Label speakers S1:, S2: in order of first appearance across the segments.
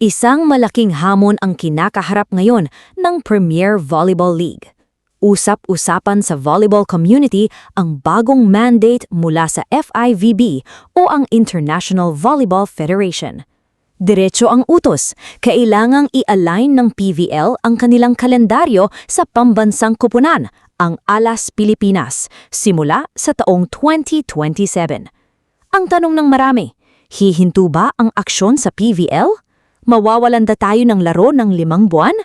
S1: Isang malaking hamon ang kinakaharap ngayon ng Premier Volleyball League. Usap-usapan sa volleyball community ang bagong mandate mula sa FIVB o ang International Volleyball Federation. Diretso ang utos, kailangang i-align ng PVL ang kanilang kalendaryo sa pambansang koponan, ang ALAS Pilipinas, simula sa taong 2027. Ang tanong ng marami, hihinto ba ang aksyon sa PVL? Mawawalan da tayo ng laro ng 5 buwan?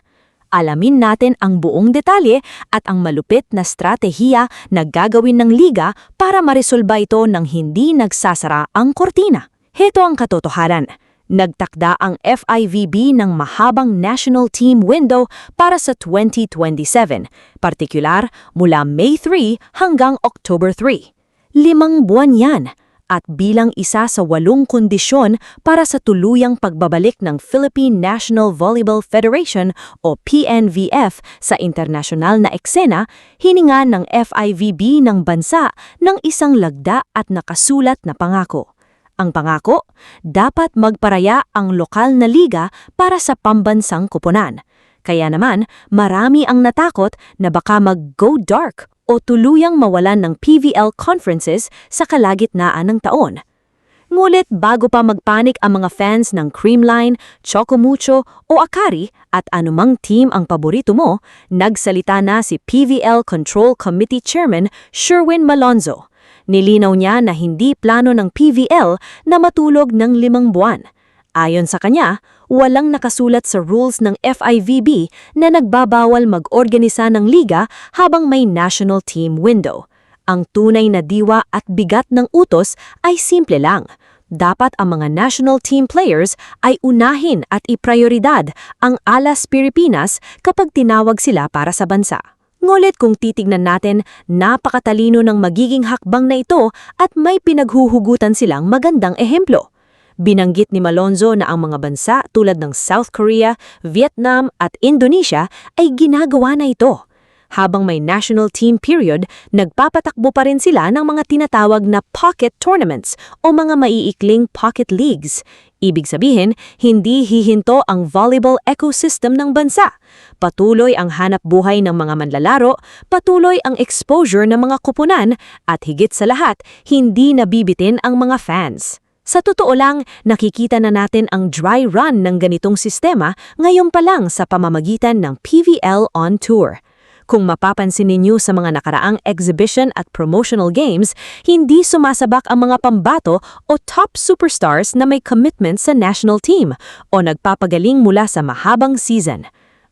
S1: Alamin natin ang buong detalye at ang malupit na stratehiya na gagawin ng liga para maresolba ito nang hindi nagsasara ang kortina. Heto ang katotohanan. Nagtakda ang FIVB ng mahabang national team window para sa 2027, partikular mula May 3 hanggang October 3. 5 buwan yan. At bilang isa sa 8 kondisyon para sa tuluyang pagbabalik ng Philippine National Volleyball Federation o PNVF sa internasyonal na eksena, hininga ng FIVB ng bansa ng isang lagda at nakasulat na pangako. Ang pangako, dapat magparaya ang lokal na liga para sa pambansang koponan. Kaya naman, marami ang natakot na baka mag-go dark o tuluyang mawalan ng PVL conferences sa kalagitnaan ng taon. Ngulit bago pa magpanik ang mga fans ng Creamline, Chocomucho o Akari at anumang team ang paborito mo, nagsalita na si PVL Control Committee Chairman Sherwin Malonzo. Nilinaw niya na hindi plano ng PVL na matulog ng 5 buwan. Ayon sa kanya, walang nakasulat sa rules ng FIVB na nagbabawal mag-organisa ng liga habang may national team window. Ang tunay na diwa at bigat ng utos ay simple lang. Dapat ang mga national team players ay unahin at iprioridad ang ALAS Pilipinas kapag tinawag sila para sa bansa. Ngulit kung titignan natin, napakatalino ng magiging hakbang na ito at may pinaghuhugutan silang magandang ehemplo. Binanggit ni Malonzo na ang mga bansa tulad ng South Korea, Vietnam at Indonesia ay ginagawa na ito. Habang may national team period, nagpapatakbo pa rin sila ng mga tinatawag na pocket tournaments o mga maiikling pocket leagues. Ibig sabihin, hindi hihinto ang volleyball ecosystem ng bansa. Patuloy ang hanap buhay ng mga manlalaro, patuloy ang exposure ng mga koponan, at higit sa lahat, hindi nabibitin ang mga fans. Sa totoo lang, nakikita na natin ang dry run ng ganitong sistema ngayon pa lang sa pamamagitan ng PVL on Tour. Kung mapapansin ninyo sa mga nakaraang exhibition at promotional games, hindi sumasabak ang mga pambato o top superstars na may commitment sa national team o nagpapagaling mula sa mahabang season.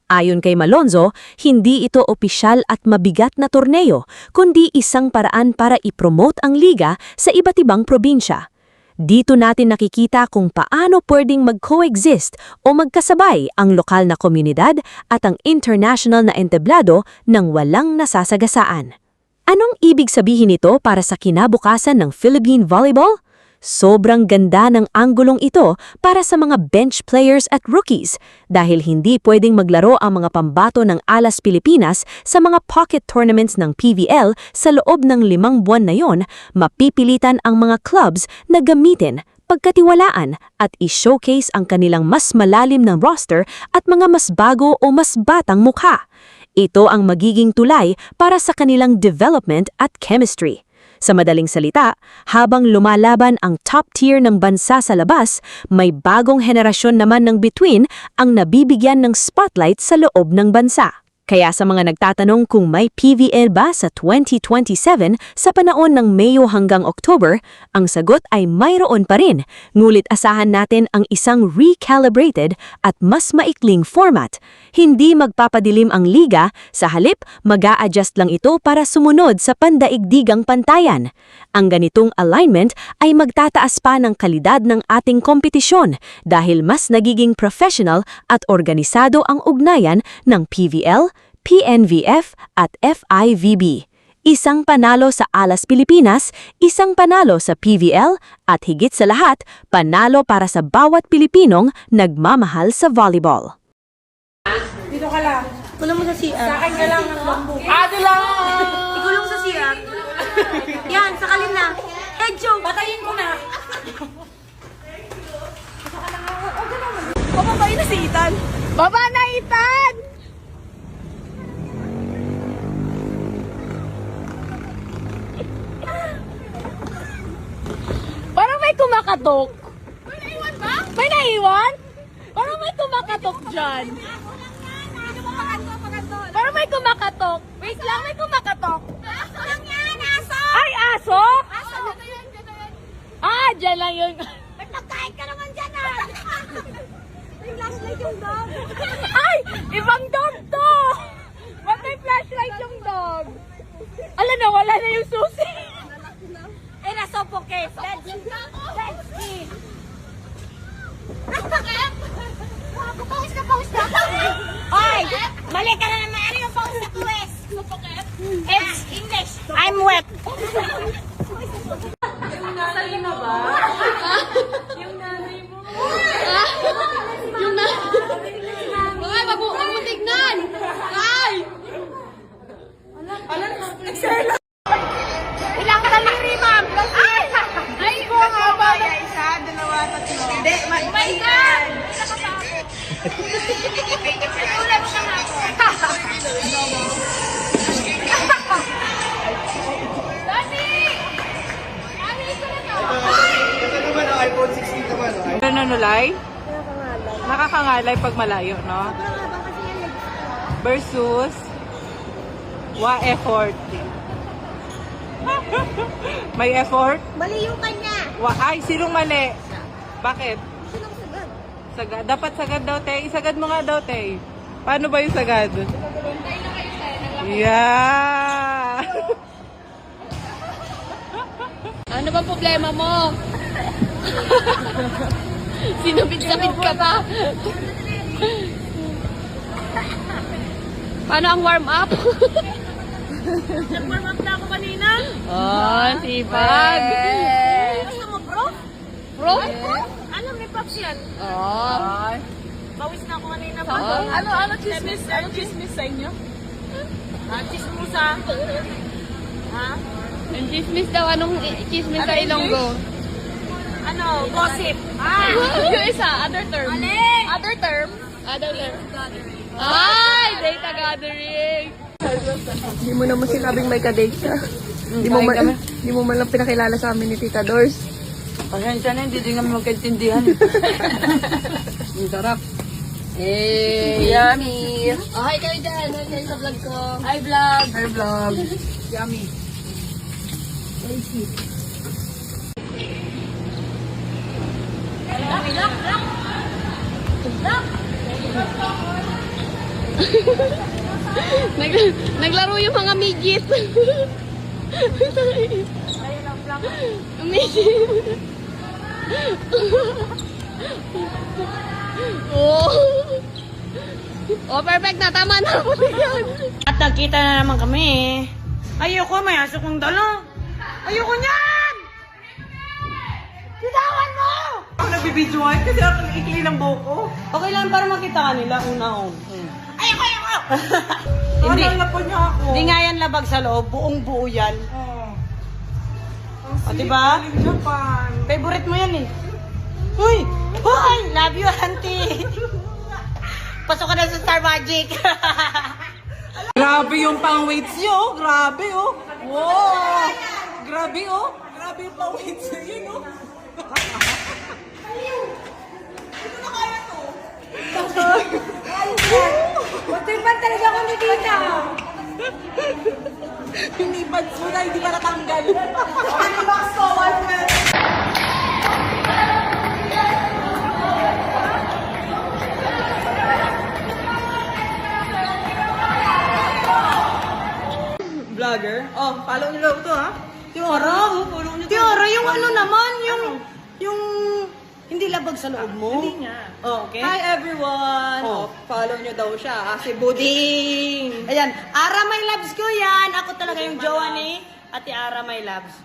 S1: Ayon kay Malonzo, hindi ito opisyal at mabigat na torneo, kundi isang paraan para ipromote ang liga sa iba't ibang probinsya. Dito natin nakikita kung paano pwedeng mag-coexist o magkasabay ang lokal na komunidad at ang international na entablado ng walang nasasagasaan. Anong ibig sabihin nito para sa kinabukasan ng Philippine Volleyball? Sobrang ganda ng anggulong ito para sa mga bench players at rookies dahil hindi pwedeng maglaro ang mga pambato ng ALAS Pilipinas sa mga pocket tournaments ng PVL sa loob ng 5 buwan na yon, mapipilitan ang mga clubs na gamitin, pagkatiwalaan at i-showcase ang kanilang mas malalim na roster at mga mas bago o mas batang mukha. Ito ang magiging tulay para sa kanilang development at chemistry. Sa madaling salita, habang lumalaban ang top tier ng bansa sa labas, may bagong henerasyon naman ng bituin ang nabibigyan ng spotlight sa loob ng bansa. Kaya sa mga nagtatanong kung may PVL ba sa 2027 sa panahon ng Mayo hanggang October, ang sagot ay mayroon pa rin, ngulit asahan natin ang isang recalibrated at mas maikling format. Hindi magpapadilim ang liga, sa halip mag-a-adjust lang ito para sumunod sa pandaigdigang pantayan. Ang ganitong alignment ay magtataas pa ng kalidad ng ating kompetisyon dahil mas nagiging professional at organisado ang ugnayan ng PVL, PNVF at FIVB. Isang panalo sa ALAS Pilipinas, isang panalo sa PVL, at higit sa lahat, panalo para sa bawat Pilipinong nagmamahal sa volleyball.
S2: Dito ka lang.
S3: Kulong mo sa CR.
S2: Sa akin ka lang ang lambo. Ate lang!
S3: Ikulong sa CR. Yan, sakalin na. Edjo!
S2: Patayin ko na!
S3: Pababay na
S2: si Ethan.
S3: Baba na, Ethan! Parang may kumakatok. May naiwan ba? May naiwan? Parang may kumakatok dyan. Parang may kumakatok. Wait lang, may kumakatok. Aso lang yan, aso! Ay, aso? Aso. Ah, dyan lang yun. Ba't nagkain ka naman dyan, ah? May flashlight yung dog. Ay! Ibang dog to! Ba't may flashlight yung dog? Ala na, wala na yung susi. Eh, nasuffocate. Let's eat. Pawis na. Oy! Mali ka na naman. Ano yung pawis na pawis? It's English. I'm wet.
S2: Yung nanay na ba? Yung nanay mo.
S3: Yung na... Ay, mabutignan! Ay!
S2: Alam, nag-share lang.
S3: Ilang daliri, ma'am? Ay, ko nga ba?
S2: Isa, dalawa, tatlo.
S3: Hindi, oh my God! Ulan mo naman ako. Dati! Ano ito na to?
S4: Ito naman ang iPhone 16 naman.
S2: Nananulay? Nakakangalay pag malayo, no? Versus effort. May effort?
S3: Mali yung kanya.
S2: Ay, sinong mali? Bakit?
S3: Sinong sagad?
S2: Sagad. Dapat sagad daw, te. Isagad mo nga daw, te. Paano ba yung sagad? Yeah!
S3: Ano bang problema mo? Sinabit-sabit ka pa. Paano ang warm-up?
S2: Nag-warm up na ako kanina.
S3: Oh, sipag.
S2: Gusto mo, prof?
S3: Bro?
S2: Alam ni Pops yan.
S3: Oh.
S2: Bawis na ako kanina pa.
S3: Oo.
S2: Ano chismis? Ano chismis sa inyo? Chismusa. Ha?
S3: Yung chismis daw, anong chismis sa Ilonggo?
S2: Ano? Gossip.
S3: Yung isa, other term. Other term? Other term. Ay, data gathering.
S5: Hindi mo naman sinabing may ka-date ka. Hindi mo man lang pinakilala sa amin ni Tita Dors.
S2: Pasensya na, hindi din kami magkaintindihan. Ang sarap.
S3: Eh, yummy. Oh, hi kayo dyan. Hi kayo sa vlog ko. Hi vlog.
S2: Hi vlog. Yummy.
S3: Naglaro yung mga midget. Midget. Oh. Oh, perfect na. Tama na.
S2: At nagkita na naman kami. Ayoko, may aso kong dala. Ayoko niyan! Bitawan mo! Ako nagbibidyoan kasi ako ikli ng buko. Okay lang para makita ka nila una-un. Ayoko! Hindi. Po niya ako. Hindi nga yan labag sa loob. Buong buo yan. O, diba? Japan. Favorite mo yan eh. Uy! Uy! Love you, auntie! Pasok ka na sa Star Magic. Grabe yung pang-weights nyo. Grabe, oh. Wow! Grabe, oh. Grabe yung pang-weights nyo, yun, oh. Ito na kaya to. Matipad talaga ako ni Tita. Yung ipads mo na, hindi pa natanggal. Ano ba ko, Walter? Vlogger? Oh, follow nyo lang ito, ha? Tiara, follow nyo ito. Tiara, yung ano naman, yung hindi labag sa loob mo. Hindi nga. Oh, okay. Hi, everyone. Oh, follow nyo daw siya, si Buding. Ayan, Ara My Loves ko yan. Ako talaga yung jowa ni Ate Ara My Loves.